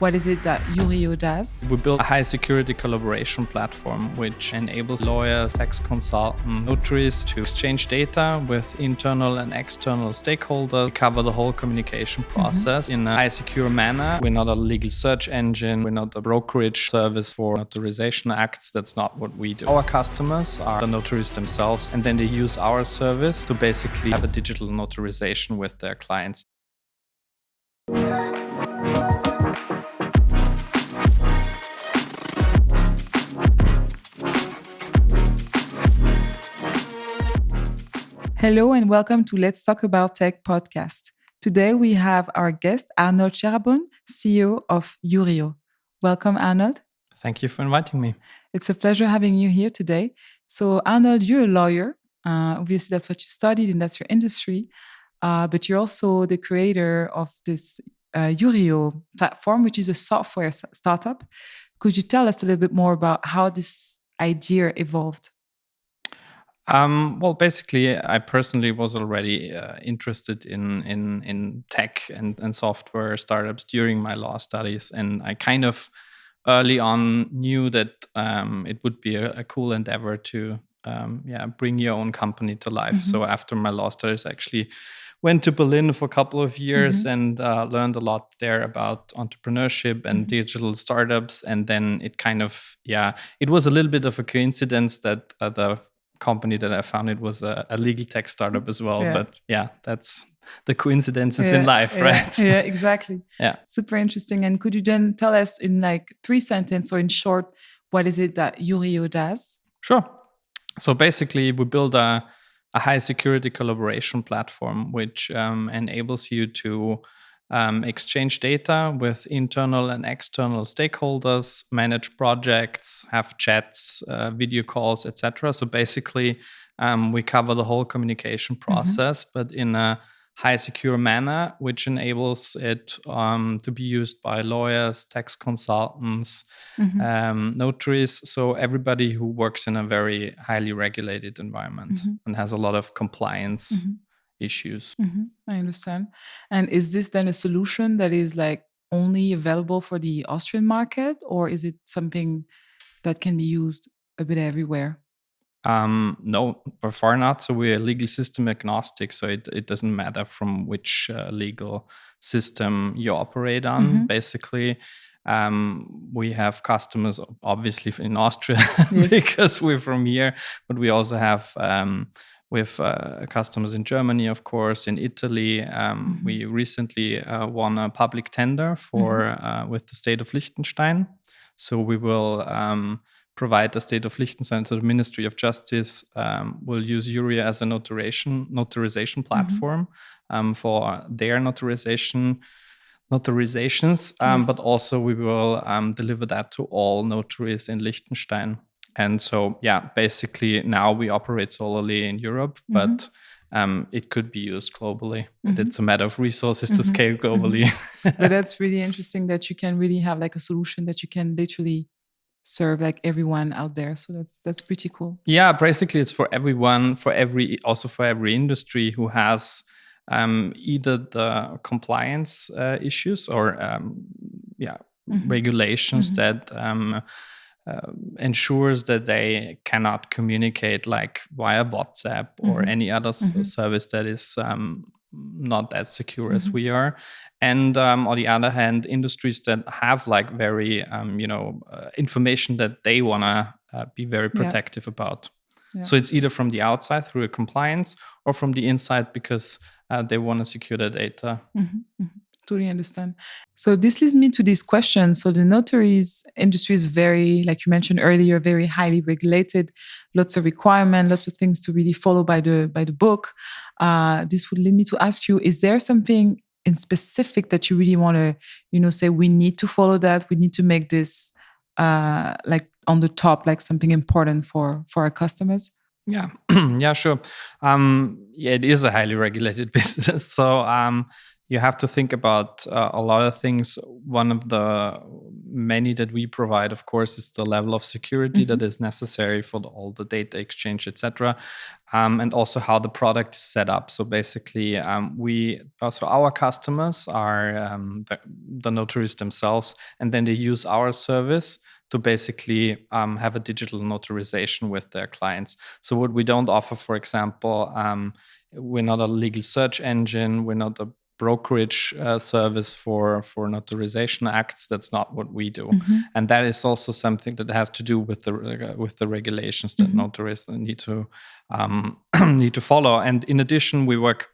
What is it that URIO does? We built a high security collaboration platform which enables lawyers, tax consultants, notaries to exchange data with internal and external stakeholders. We cover the whole communication process in a high secure manner. We're not a legal search engine. We're not a brokerage service for notarization acts. That's not what we do. Our customers are the notaries themselves, and then they use our service to basically have a digital notarization with their clients. Hello and welcome to Let's Talk About Tech podcast. Today we have our guest, Arnold Scherabon, CEO of IURIO. Welcome, Arnold. Thank you for inviting me. It's a pleasure having you here today. So, Arnold, you're a lawyer. Obviously, that's what you studied and that's your industry. But you're also the creator of this IURIO platform, which is a software startup. Could you tell us a little bit more about how this idea evolved? Well, basically, I personally was already interested in tech and software startups during my law studies, and I kind of early on knew that it would be a cool endeavor to bring your own company to life. So after my law studies, I actually went to Berlin for a couple of years and learned a lot there about entrepreneurship and digital startups. And then it kind of, it was a little bit of a coincidence that the company that I founded was a legal tech startup as well. Yeah. But that's the coincidences in life, right? Yeah, exactly. Yeah. Super interesting. And could you then tell us in like 3 sentences or in short, what is it that IURIO does? Sure. So basically, we build a high security collaboration platform which enables you to exchange data with internal and external stakeholders, manage projects, have chats, video calls, etc. So basically, we cover the whole communication process, but in a high secure manner, which enables it to be used by lawyers, tax consultants, notaries. So everybody who works in a very highly regulated environment and has a lot of compliance issues. I understand. And is this then a solution that is like only available for the Austrian market, or is it something that can be used a bit everywhere? No, by far not. So we're legal system agnostic. So it doesn't matter from which legal system you operate on. Basically, we have customers obviously in Austria because we're from here, but we also have customers in Germany, of course, in Italy. We recently won a public tender for with the state of Liechtenstein. So we will provide the state of Liechtenstein, so the Ministry of Justice will use IURIO as a notarization platform for their notarizations. But also we will deliver that to all notaries in Liechtenstein. And so, basically now we operate solely in Europe, but it could be used globally. But it's a matter of resources to scale globally. But that's really interesting that you can really have like a solution that you can literally serve like everyone out there. So that's pretty cool. Yeah, basically it's for everyone, for every industry who has either the compliance issues or regulations that ensures that they cannot communicate like via WhatsApp or any other service that is not as secure as we are. And on the other hand, industries that have like very, information that they want to be very protective about. Yeah. So it's either from the outside through a compliance or from the inside because they want to secure their data. Totally understand. So this leads me to this question. So the notaries industry is very, like you mentioned earlier, very highly regulated, lots of requirements, lots of things to really follow by the book. This would lead me to ask you, is there something in specific that you really want to, say we need to follow that, we need to make this like on the top, like something important for our customers? Yeah, yeah, sure. It is a highly regulated business. So you have to think about a lot of things. One of the many that we provide, of course, is the level of security that is necessary for all the data exchange, etc., and also how the product is set up. So basically, our customers are the notaries themselves, and then they use our service to basically have a digital notarization with their clients. So what we don't offer, for example, we're not a legal search engine, we're not a brokerage service for notarization acts. That's not what we do, and that is also something that has to do with the regulations that notaries need to need to follow. And in addition, we work,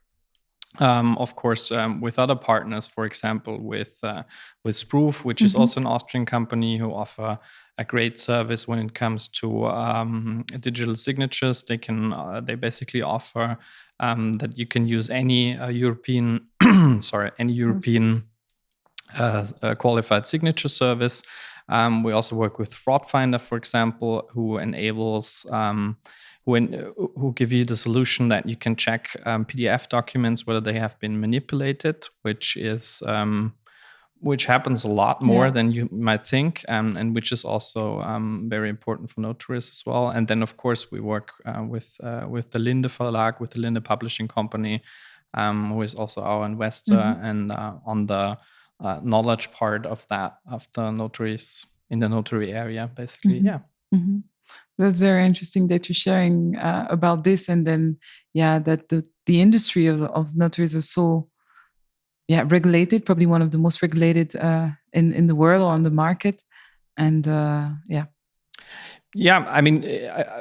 of course, with other partners. For example, with Sproof, which is also an Austrian company who offer a great service when it comes to digital signatures. They basically offer that you can use any European qualified signature service. We also work with Fraud Finder, for example, who enables who give you the solution that you can check PDF documents whether they have been manipulated, which happens a lot more than you might think, and which is also very important for notaries as well. And then, of course, we work with the Linde Verlag, with the Linde Publishing Company, who is also our investor, and on the knowledge part of the notaries in the notary area, basically. That's very interesting that you're sharing about this, and then that the industry of notaries is so regulated, probably one of the most regulated in the world or on the market, and I mean,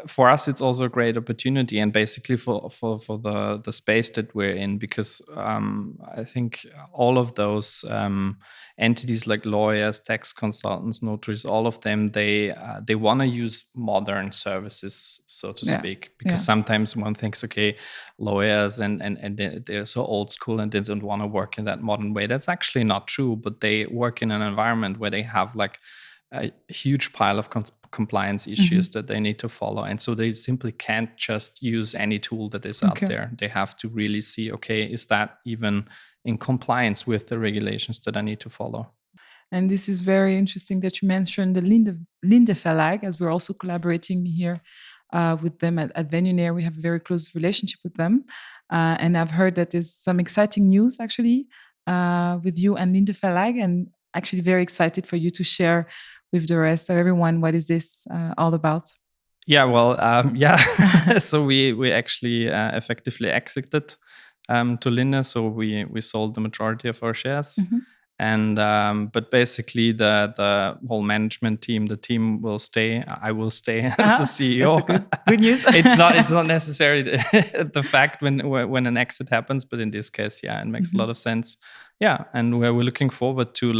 for us, it's also a great opportunity, and basically for the space that we're in, because I think all of those entities like lawyers, tax consultants, notaries, all of them, they want to use modern services, so to speak, because sometimes one thinks, okay, lawyers and they're so old school and they don't want to work in that modern way. That's actually not true, but they work in an environment where they have like a huge pile of compliance issues that they need to follow. And so they simply can't just use any tool that is out there. They have to really see, okay, is that even in compliance with the regulations that I need to follow? And this is very interesting that you mentioned the Linde Verlag, as we're also collaborating here with them at Venionaire. We have a very close relationship with them. And I've heard that there's some exciting news actually with you and Linde Verlag, and actually very excited for you to share with the rest of everyone. What is this all about? So we actually effectively exited to Linde. So we sold the majority of our shares. And but basically the whole management team, the team will stay. I will stay as the CEO. That's good news. It's not necessarily the fact when an exit happens, but in this case, it makes a lot of sense. And we're looking forward to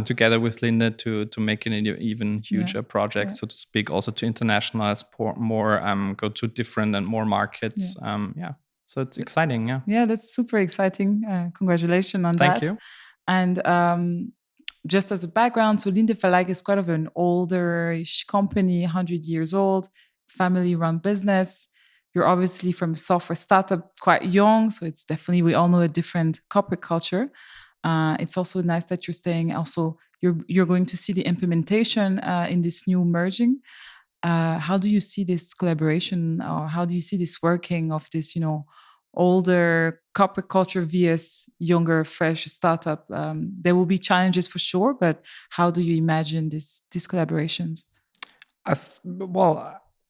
together with Linde to make it an even huger project, so to speak, also to internationalize more, go to different and more markets. So it's exciting. Yeah, that's super exciting. Congratulations on that. Thank you. And just as a background, so Linde Verlag is quite of an older-ish company, 100 years old, family-run business. You're obviously from a software startup, quite young, so it's definitely, we all know, a different corporate culture. It's also nice that you're staying. Also, you're going to see the implementation in this new merging. How do you see this collaboration, or how do you see this working of this, older corporate culture vs younger, fresh startup? There will be challenges for sure, but how do you imagine these collaborations?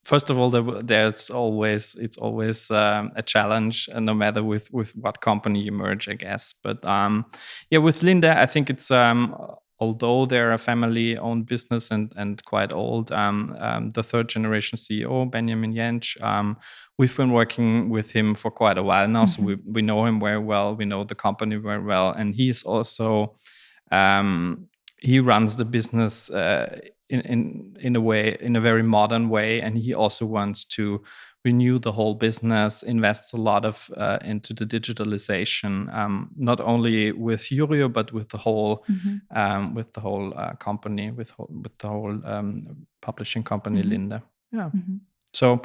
First of all, it's always a challenge, no matter with what company you merge, I guess. But with Linde, I think it's although they're a family-owned business and quite old, the third generation CEO, Benjamin Jentsch, we've been working with him for quite a while now, so we know him very well. We know the company very well, and he's also he runs the business in a very modern way, and he also wants to renew the whole business, invests a lot of into the digitalization, not only with IURIO but with the whole company, with the whole publishing company, Linde. So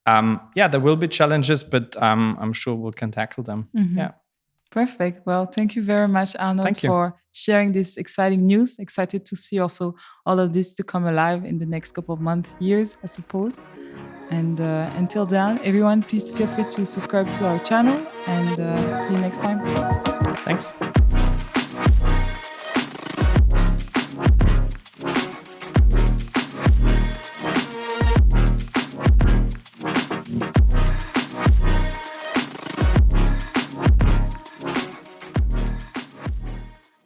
there will be challenges, but I'm sure we can tackle them. Perfect. Well, thank you very much, Arnold, Thank you. for sharing this exciting news. Excited to see also all of this to come alive in the next couple of months, years, I suppose. And until then, everyone, please feel free to subscribe to our channel and see you next time. Thanks.